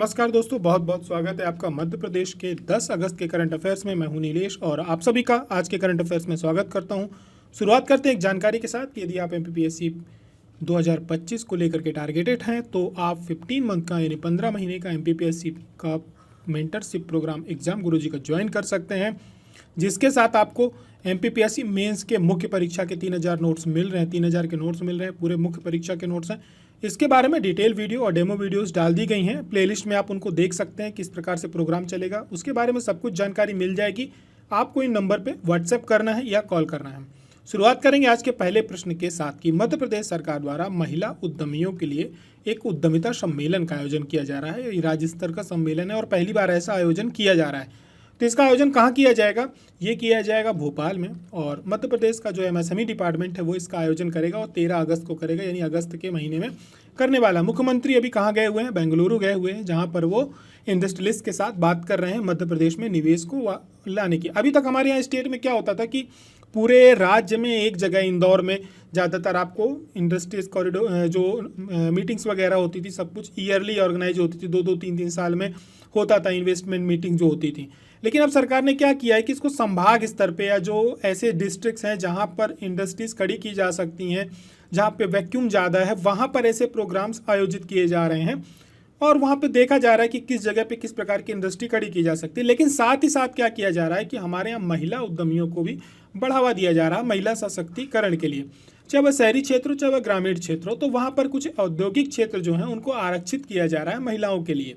नमस्कार दोस्तों, बहुत बहुत स्वागत है आपका मध्य प्रदेश के 10 अगस्त के करंट अफेयर्स में। मैं हूं नीलेश और आप सभी का आज के करंट अफेयर्स में स्वागत करता हूं। शुरुआत करते हैं एक जानकारी के साथ कि यदि आप एमपीपीएससी 2025 को लेकर के टारगेटेड हैं तो आप 15 मंथ का यानी 15 महीने का एमपीपीएससी का मेंटरशिप प्रोग्राम एग्जाम गुरुजी का ज्वाइन कर सकते हैं, जिसके साथ आपको एमपीपीएससी मेंस के मुख्य परीक्षा के 3000 नोट्स मिल रहे हैं। 3000 के नोट्स मिल रहे हैं, पूरे मुख्य परीक्षा के नोट्स हैं। इसके बारे में डिटेल वीडियो और डेमो वीडियोस डाल दी गई हैं प्लेलिस्ट में, आप उनको देख सकते हैं किस प्रकार से प्रोग्राम चलेगा। उसके बारे में सब कुछ जानकारी मिल जाएगी। आपको इन नंबर पे व्हाट्सएप करना है या कॉल करना है। शुरुआत करेंगे आज के पहले प्रश्न के साथ कि मध्य प्रदेश सरकार द्वारा महिला उद्यमियों के लिए एक उद्यमिता सम्मेलन का आयोजन किया जा रहा है। ये राज्य स्तर का सम्मेलन है और पहली बार ऐसा आयोजन किया जा रहा है। तो इसका आयोजन कहाँ किया जाएगा? ये किया जाएगा भोपाल में, और मध्य प्रदेश का जो एमएसएमई डिपार्टमेंट है वो इसका आयोजन करेगा और 13 अगस्त को करेगा, यानी अगस्त के महीने में करने वाला। मुख्यमंत्री अभी कहाँ गए हुए हैं? बेंगलुरु गए हुए हैं, जहाँ पर वो इंडस्ट्रियलिस्ट के साथ बात कर रहे हैं मध्य प्रदेश में निवेश को लाने की। अभी तक हमारे यहाँ स्टेट में क्या होता था कि पूरे राज्य में एक जगह इंदौर में ज़्यादातर आपको इंडस्ट्रीज कॉरिडोर जो मीटिंग्स वगैरह होती थी, सब कुछ ईयरली ऑर्गेनाइज होती थी, 2-2 3-3 साल में होता था इन्वेस्टमेंट मीटिंग जो होती थी। लेकिन अब सरकार ने क्या किया है कि इसको संभाग स्तर पे या जो ऐसे डिस्ट्रिक्ट्स हैं जहाँ पर इंडस्ट्रीज खड़ी की जा सकती हैं, जहाँ पे वैक्यूम ज़्यादा है, वहाँ पर ऐसे प्रोग्राम्स आयोजित किए जा रहे हैं और वहाँ पे देखा जा रहा है कि किस जगह पे किस प्रकार की इंडस्ट्री खड़ी की जा सकती है। लेकिन साथ ही साथ क्या किया जा रहा है कि हमारे यहाँ महिला उद्यमियों को भी बढ़ावा दिया जा रहा है महिला सशक्तिकरण के लिए, चाहे वह शहरी क्षेत्र हो चाहे वह ग्रामीण क्षेत्र हो। तो वहाँ पर कुछ औद्योगिक क्षेत्र जो हैं उनको आरक्षित किया जा रहा है महिलाओं के लिए।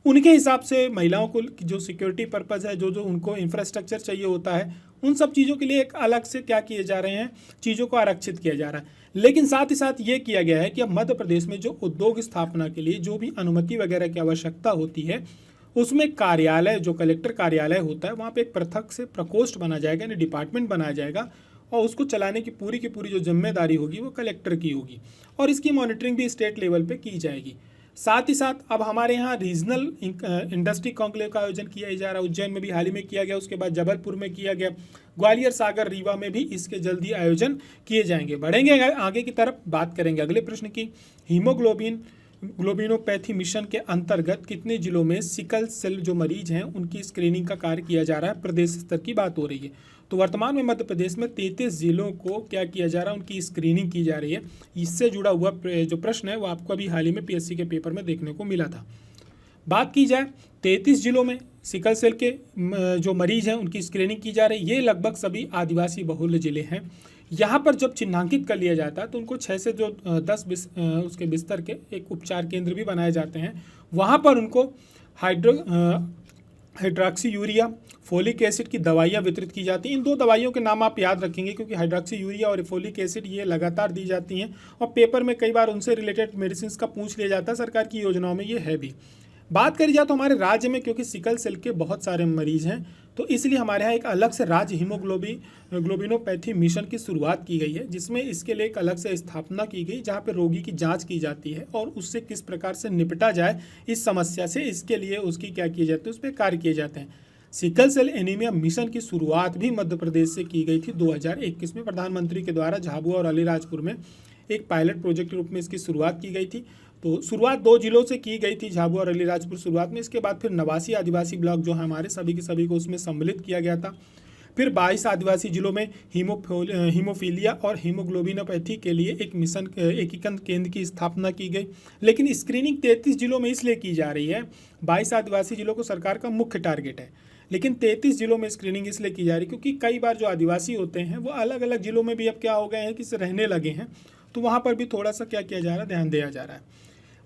उनके हिसाब से महिलाओं को जो सिक्योरिटी पर्पज़ है, जो उनको इंफ्रास्ट्रक्चर चाहिए होता है, उन सब चीज़ों के लिए एक अलग से क्या किए जा रहे हैं, चीज़ों को आरक्षित किया जा रहा है। लेकिन साथ ही साथ ये किया गया है कि अब मध्य प्रदेश में जो उद्योग स्थापना के लिए जो भी अनुमति वगैरह की आवश्यकता होती है, उसमें कार्यालय जो कलेक्टर कार्यालय होता है वहाँ पे एक पृथक से प्रकोष्ठ बना जाएगा, यानी डिपार्टमेंट बनाया जाएगा और उसको चलाने की पूरी जो जिम्मेदारी होगी वो कलेक्टर की होगी और इसकी मॉनिटरिंग भी स्टेट लेवल पे की जाएगी। साथ ही साथ अब हमारे यहाँ रीजनल इंडस्ट्री कॉन्क्लेव का आयोजन किया जा रहा है। उज्जैन में भी हाल ही में किया गया, उसके बाद जबलपुर में किया गया, ग्वालियर, सागर, रीवा में भी इसके जल्दी आयोजन किए जाएंगे। बढ़ेंगे आगे की तरफ, बात करेंगे अगले प्रश्न की। ग्लोबिनोपैथी मिशन के अंतर्गत कितने जिलों में सिकल सेल जो मरीज हैं उनकी स्क्रीनिंग का कार्य किया जा रहा है? प्रदेश स्तर की बात हो रही है। तो वर्तमान में मध्य प्रदेश में 33 जिलों को क्या किया जा रहा है, उनकी स्क्रीनिंग की जा रही है। इससे जुड़ा हुआ जो प्रश्न है वो आपको अभी हाल ही में पीएससी के पेपर में देखने को मिला था। बात की जाए 33 जिलों में सिकल सेल के जो मरीज हैं उनकी स्क्रीनिंग की जा रही है। ये लगभग सभी आदिवासी बहुल्य जिले हैं। यहाँ पर जब चिन्हांकित कर लिया जाता है तो उनको 6 से जो 10 उसके बिस्तर के एक उपचार केंद्र भी बनाए जाते हैं। वहाँ पर उनको हाइड्रोक्सी यूरिया, फोलिक एसिड की दवाइयाँ वितरित की जाती हैं। इन दो दवाइयों के नाम आप याद रखेंगे क्योंकि हाइड्रोक्सी यूरिया और फोलिक एसिड ये लगातार दी जाती हैं और पेपर में कई बार उनसे रिलेटेड मेडिसिन का पूछ लिया जाता है। सरकार की योजनाओं में ये है भी। बात करी जाए तो हमारे राज्य में क्योंकि सिकल सेल के बहुत सारे मरीज हैं तो इसलिए हमारे यहाँ एक अलग से राज्य ग्लोबिनोपैथी मिशन की शुरुआत की गई है, जिसमें इसके लिए एक अलग से स्थापना की गई जहाँ पे रोगी की जांच की जाती है और उससे किस प्रकार से निपटा जाए इस समस्या से, इसके लिए उसकी क्या किए जाते हैं, उस पर कार्य किए जाते हैं। सिकल सेल एनीमिया मिशन की शुरुआत भी मध्य प्रदेश से की गई थी 2021 में। प्रधानमंत्री के द्वारा झाबुआ और अलीराजपुर में एक पायलट प्रोजेक्ट के रूप में इसकी शुरुआत की गई थी। तो शुरुआत 2 जिलों से की गई थी, झाबुआ और अलीराजपुर शुरुआत में। इसके बाद फिर 89 आदिवासी ब्लॉक जो है हमारे सभी के सभी को उसमें सम्मिलित किया गया था। फिर 22 आदिवासी जिलों में हीमोफीलिया और हीमोग्लोबिनोपैथी के लिए एक मिशन एकीकरण केंद्र की स्थापना की गई। लेकिन स्क्रीनिंग 33 जिलों में इसलिए की जा रही है, 22 आदिवासी जिलों को सरकार का मुख्य टारगेट है, लेकिन 33 जिलों में स्क्रीनिंग इसलिए की जा रही है क्योंकि कई बार जो आदिवासी होते हैं वो अलग अलग जिलों में भी अब क्या हो गए हैं कि रहने लगे हैं, तो वहाँ पर भी थोड़ा सा क्या किया जा रहा है, ध्यान दिया जा रहा है।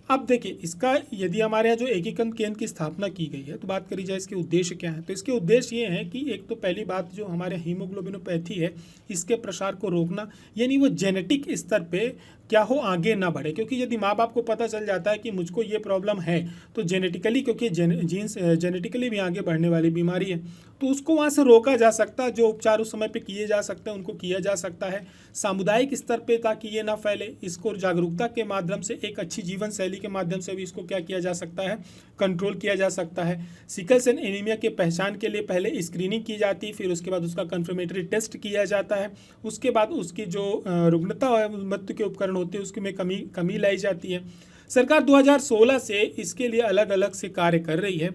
अब देखिए इसका यदि हमारे यहाँ जो एकीकरण केंद्र की स्थापना की गई है तो बात करी जाए इसके उद्देश्य क्या है, तो इसके उद्देश्य ये है कि एक तो पहली बात जो हमारे हीमोग्लोबिनोपैथी है इसके प्रसार को रोकना, यानी वो जेनेटिक स्तर पे क्या हो आगे ना बढ़े। क्योंकि यदि माँ बाप को पता चल जाता है कि मुझको ये प्रॉब्लम है तो जेनेटिकली, क्योंकि जीन्स जेनेटिकली भी आगे बढ़ने वाली बीमारी है, तो उसको वहाँ से रोका जा सकता है। जो उपचार उस समय पे किए जा सकते हैं उनको किया जा सकता है सामुदायिक स्तर पे, ताकि ये ना फैले। इसको जागरूकता के माध्यम से, एक अच्छी जीवन शैली के माध्यम से भी इसको क्या किया जा सकता है, कंट्रोल किया जा सकता है। सिकल सेल एनीमिया के पहचान के लिए पहले स्क्रीनिंग की जाती है, फिर उसके बाद उसका कन्फर्मेटरी टेस्ट किया जाता है, उसके बाद उसकी जो रुग्णता है, मृत्यु के उपकरण होते हैं उसकी में कमी लाई जाती है। सरकार 2016 से इसके लिए अलग अलग से कार्य कर रही है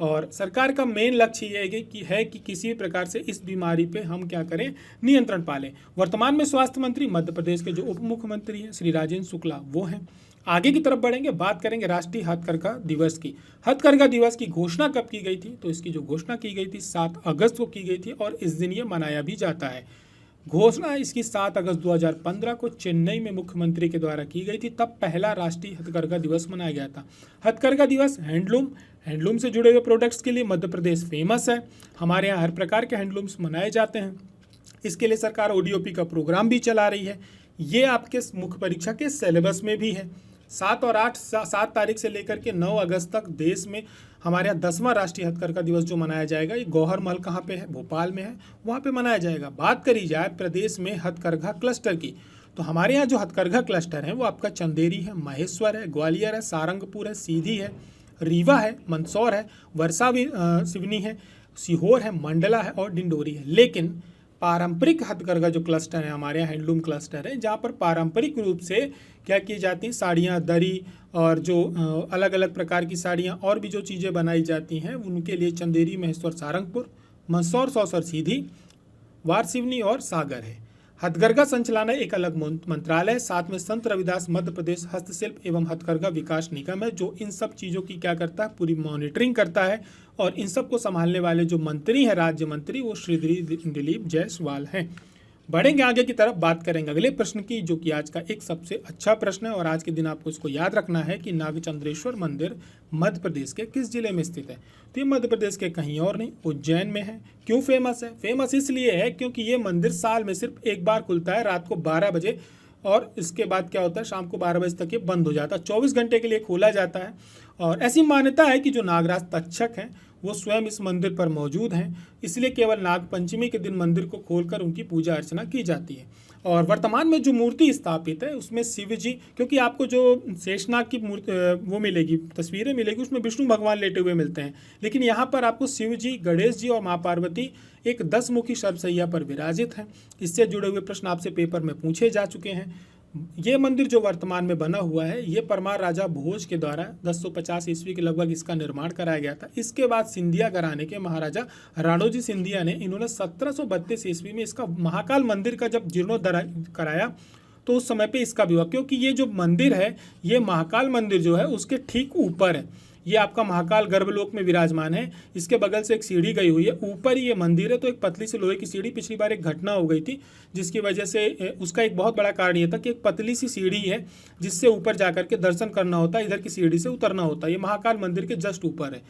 और सरकार का मेन लक्ष्य ये है कि किसी भी प्रकार से इस बीमारी पे हम क्या करें, नियंत्रण पालें। वर्तमान में स्वास्थ्य मंत्री मध्य प्रदेश के जो उप मुख्यमंत्री हैं श्री राजेंद्र शुक्ला वो हैं। आगे की तरफ बढ़ेंगे, बात करेंगे राष्ट्रीय हथकरघा दिवस की। हथकरघा दिवस की घोषणा कब की गई थी? तो इसकी जो घोषणा की गई थी 7 अगस्त को की गई थी और इस दिन ये मनाया भी जाता है। घोषणा इसकी 7 अगस्त 2015 को चेन्नई में मुख्यमंत्री के द्वारा की गई थी। तब पहला राष्ट्रीय हथकरघा दिवस मनाया गया था। हथकरघा दिवस हैंडलूम से जुड़े हुए प्रोडक्ट्स के लिए मध्य प्रदेश फेमस है। हमारे यहाँ हर प्रकार के हैंडलूम्स मनाए जाते हैं। इसके लिए सरकार ODOP का प्रोग्राम भी चला रही है। ये आपके मुख्य परीक्षा के सिलेबस में भी है। 7 तारीख से लेकर के 9 अगस्त तक देश में हमारे यहाँ 10वां राष्ट्रीय हथकरघा दिवस जो मनाया जाएगा, ये गौहर महल कहाँ पे है? भोपाल में है, वहाँ पे मनाया जाएगा। बात करी जाए प्रदेश में हथकरघा क्लस्टर की, तो हमारे यहाँ जो हथकरघा क्लस्टर है वो आपका चंदेरी है, महेश्वर है, ग्वालियर है, सारंगपुर है, सीधी है, रीवा है, मंदसौर है, वर्षा सिवनी है, सीहोर है, मंडला है और डिंडोरी है। लेकिन पारंपरिक हथकरघा जो क्लस्टर है हमारे यहाँ हैंडलूम क्लस्टर है, जहाँ पर पारंपरिक रूप से क्या की जाती हैं, साड़ियाँ, दरी और जो अलग अलग प्रकार की साड़ियाँ और भी जो चीज़ें बनाई जाती हैं उनके लिए चंदेरी, महेश्वर, सारंगपुर, मंदसौर, सौसर, सीधी, वारसिवनी और सागर है। हथकरघा संचालनालय एक अलग मंत्रालय है। साथ में संत रविदास मध्य प्रदेश हस्तशिल्प एवं हथकरघा विकास निगम है जो इन सब चीज़ों की क्या करता है, पूरी मॉनिटरिंग करता है। और इन सब को संभालने वाले जो मंत्री हैं, राज्य मंत्री, वो श्री दिलीप जायसवाल हैं। बढ़ेंगे आगे की तरफ, बात करेंगे अगले प्रश्न की, जो कि आज का एक सबसे अच्छा प्रश्न है और आज के दिन आपको इसको याद रखना है कि नागचंद्रेश्वर मंदिर मध्य प्रदेश के किस जिले में स्थित है? तो ये मध्य प्रदेश के कहीं और नहीं, उज्जैन में है। क्यों फेमस है? फेमस इसलिए है क्योंकि ये मंदिर साल में सिर्फ एक बार खुलता है, रात को 12 बजे, और इसके बाद क्या होता है, शाम को 12 बजे तक ये बंद हो जाता है। 24 घंटे के लिए खोला जाता है। और ऐसी मान्यता है कि जो नागराज तक्षक हैं वो स्वयं इस मंदिर पर मौजूद हैं, इसलिए केवल नागपंचमी के दिन मंदिर को खोलकर उनकी पूजा अर्चना की जाती है। और वर्तमान में जो मूर्ति स्थापित है उसमें शिव जी, क्योंकि आपको जो शेषनाग की मूर्ति वो मिलेगी, तस्वीरें मिलेगी, उसमें विष्णु भगवान लेटे हुए मिलते हैं, लेकिन यहाँ पर आपको शिव जी, गणेश जी और माँ पार्वती एक 10 मुखी सर्पसैया पर विराजित हैं। इससे जुड़े हुए प्रश्न आपसे पेपर में पूछे जा चुके हैं। ये मंदिर जो वर्तमान में बना हुआ है, ये परमार राजा भोज के द्वारा 1050 ईस्वी के लगभग इसका निर्माण कराया गया था। इसके बाद सिंधिया घराने के महाराजा राणोजी सिंधिया ने इन्होंने 1732 ईस्वी में इसका महाकाल मंदिर का जब जीर्णोद्धार कराया तो उस समय पे इसका भी हुआ, क्योंकि ये जो मंदिर है, ये महाकाल मंदिर जो है उसके ठीक ऊपर है। ये आपका महाकाल गर्भलोक में विराजमान है। इसके बगल से एक सीढ़ी गई हुई है, ऊपर ही ये मंदिर है। तो एक पतली सी लोहे की सीढ़ी, पिछली बार एक घटना हो गई थी जिसकी वजह से उसका एक बहुत बड़ा कारण ये था कि एक पतली सी सीढ़ी है जिससे ऊपर जाकर के दर्शन करना होता है, इधर की सीढ़ी से उतरना होता है। ये महाकाल मंदिर के जस्ट ऊपर है।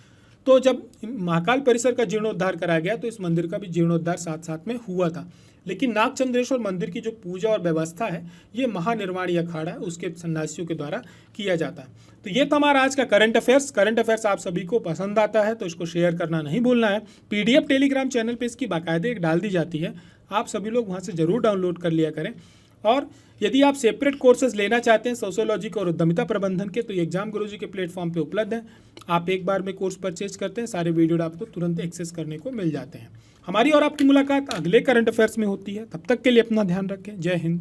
तो जब महाकाल परिसर का जीर्णोद्धार कराया गया तो इस मंदिर का भी जीर्णोद्धार साथ साथ में हुआ था। लेकिन नागचंद्रेश्वर मंदिर की जो पूजा और व्यवस्था है, ये महानिर्वाणी अखाड़ा है, उसके सन्यासियों के द्वारा किया जाता है। तो ये था हमारा आज का करंट अफेयर्स आप सभी को पसंद आता है तो इसको शेयर करना नहीं भूलना है। PDF टेलीग्राम चैनल पे इसकी बाकायदे एक डाल दी जाती है, आप सभी लोग वहाँ से ज़रूर डाउनलोड कर लिया करें। और यदि आप सेपरेट कोर्सेज लेना चाहते हैं सोशियोलॉजी और उद्यमिता प्रबंधन के, तो ये एग्जाम गुरुजी के प्लेटफॉर्म पे उपलब्ध हैं। आप एक बार में कोर्स परचेज करते हैं, सारे वीडियो आपको तुरंत एक्सेस करने को मिल जाते हैं। हमारी और आपकी मुलाकात अगले करंट अफेयर्स में होती है। तब तक के लिए अपना ध्यान रखें। जय हिंद।